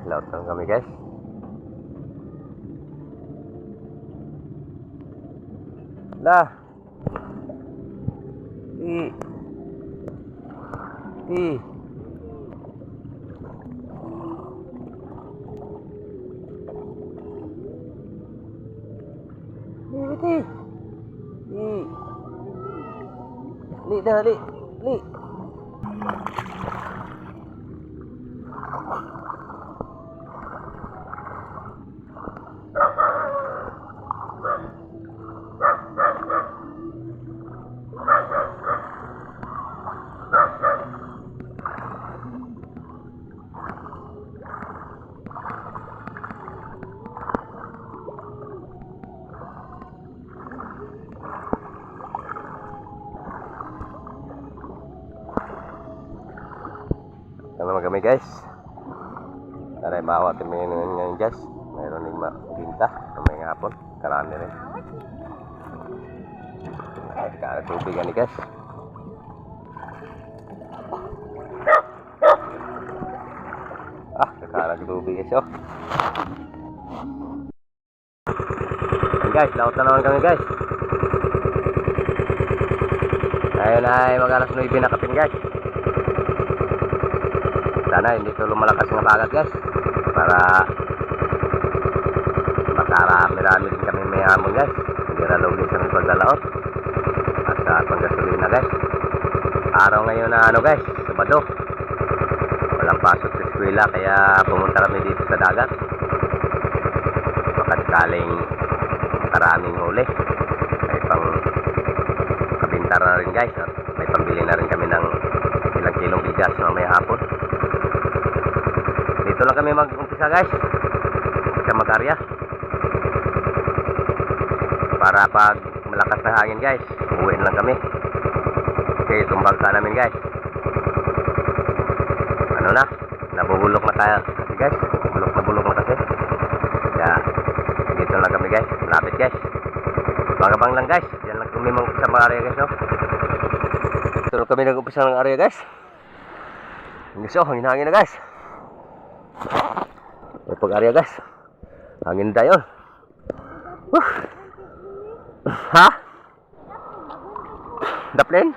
Laut lang kami guys. Lah. I. Li dah li. Naman kami guys. Taray bawa kami ngayon guys. Mayroon ding magbinta may hapon. Karami rin. Kaya tubig ni guys. Kakalag tubig guys oh. Guys, laut na naman kami guys. Ayun ay mag-alas 9 na kapin guys. Sana hindi ito lumalakas ng bagat guys, para makarami-rami din kami may hamon guys. Hindi ralawin sa mga pagdalaot at sa panggasolina guys. Araw ngayon na ano guys, Sabado, walang pasok sa eskwela, kaya pumunta kami dito sa dagat. Makasakaling maraming huli, may pang kabintar na rin guys, at may pambili na rin kami ng ilang kilong bigas na may hapon. Dito lang kami mag-umpisa guys sa mag-arya, para pag malakas na hangin guys, uwi lang kami kasi tumbag ka namin guys. Ano na, nabubulok na tayo kasi guys, bulok na kasi. Kaya dito lang kami guys, malapit guys, bangabang lang guys. Yan lang kami mag-umpisa mag-arya guys no? Dito lang kami nag-umpisa ng arya guys. So, hangin-hangin na guys. May pag-arya guys, hangin tayo. Ha? Daplin?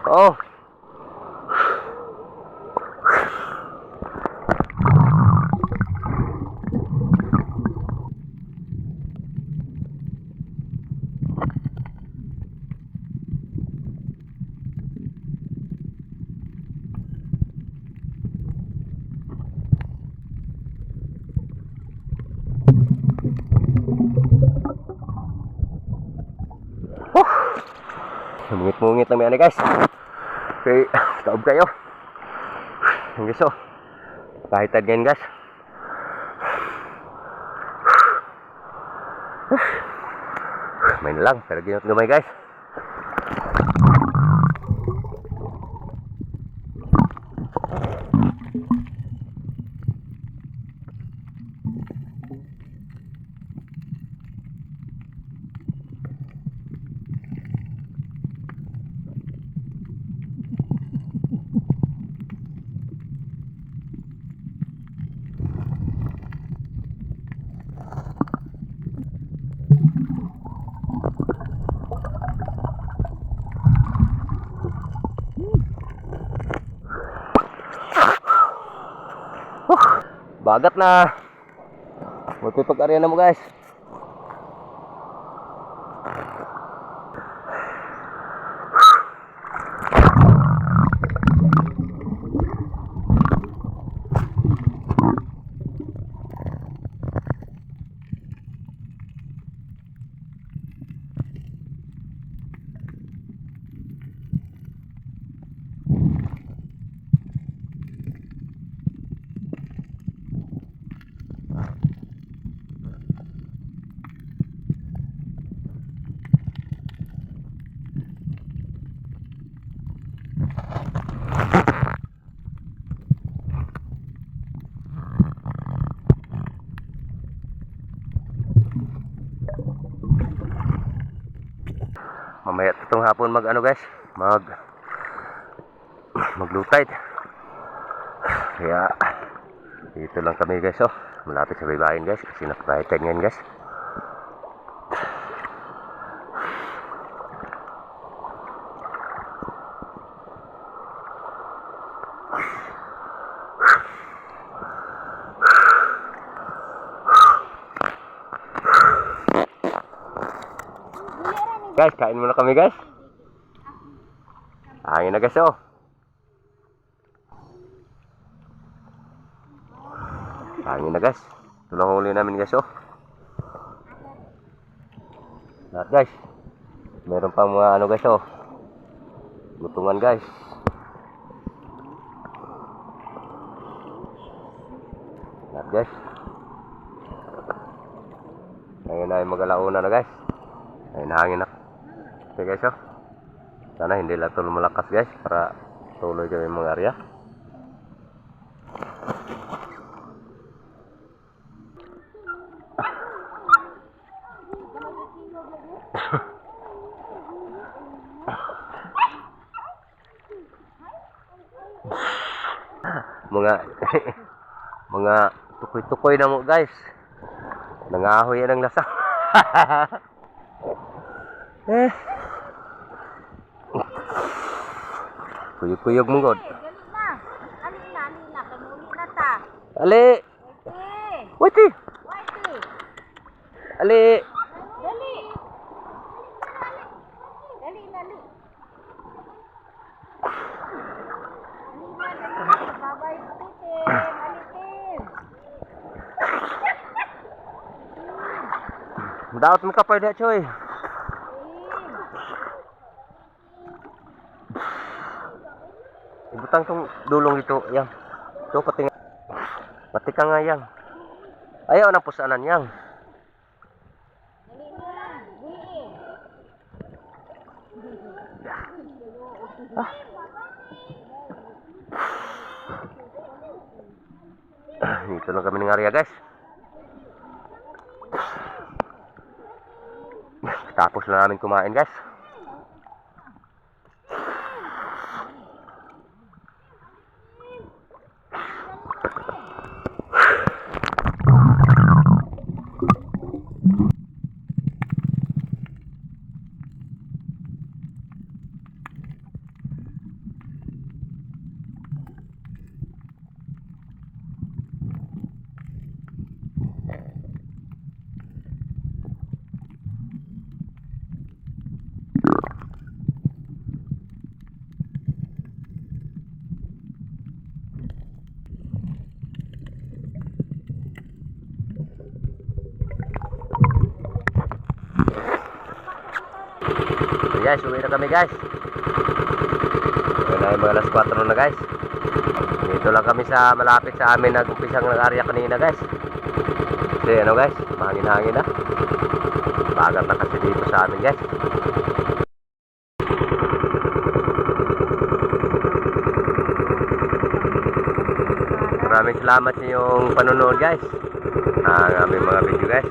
Oh. Mungit-mungit lang yan guys. Okay, taob kayo. Hanggang so, kahit again guys. Main lang, pero ginot gamay guys. Bagat na. Magpipag-arya na mo guys. Mamaya itong hapon mag ano guys, maglutay. Kaya dito lang kami guys, oh. Malapit sa baybayin guys, kasi nakapahitay ngayon guys. Guys, kain muna kami guys. Hangin na guys, oh. Hangin na guys. Ito lang huli namin guys, oh. Lahat guys. Meron pang mga ano guys, oh. Gutungan guys. Lahat guys. Ngayon na ay mag-alauna na guys. Ayun, hangin na. Okay guys, oh. Sana hindi lang ito lumalakas guys, para tuloy kami mga area. mga tukoy-tukoy na mo guys. Nangahoy yan ang lasa. Kuyog-kuyog mo god. Alina, kamuli na ta. Ali. Wati. Ali. Dali. Dali. Babay, titim, alitim. Daot mo kapay dah coy. Ibutang tong dulong dito, yang. Ito pati ka nga yang. Ayaw na pusanan yang. Dito lang kami ng area guys. Tapos na namin kumain guys. So guys, uwi na kami guys. Ngayon ay mga alas 4 na guys. Dito lang kami sa malapit sa amin, nag-umpisang nag-area kanina guys. Kasi ano guys, mahangin-hangin na. Bagat na kasi dito sa amin guys. Maraming salamat sa inyong panonood guys. Ang aming mga video guys.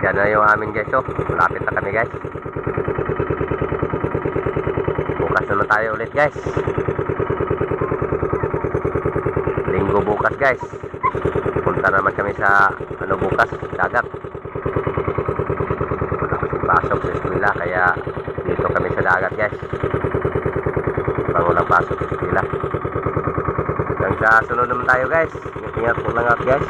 Yan na yung amin guys, oh. Malapit na kami guys. Bukas naman tayo ulit guys. Linggo bukas guys. Punta naman kami sa ano bukas, dagat. Wala kasing pasok sa eskwela, kaya dito kami sa dagat guys. Bago lang pasok sa eskwela. Hanggang Hanggang sa sunod naman tayo guys. Ingat po lang out guys.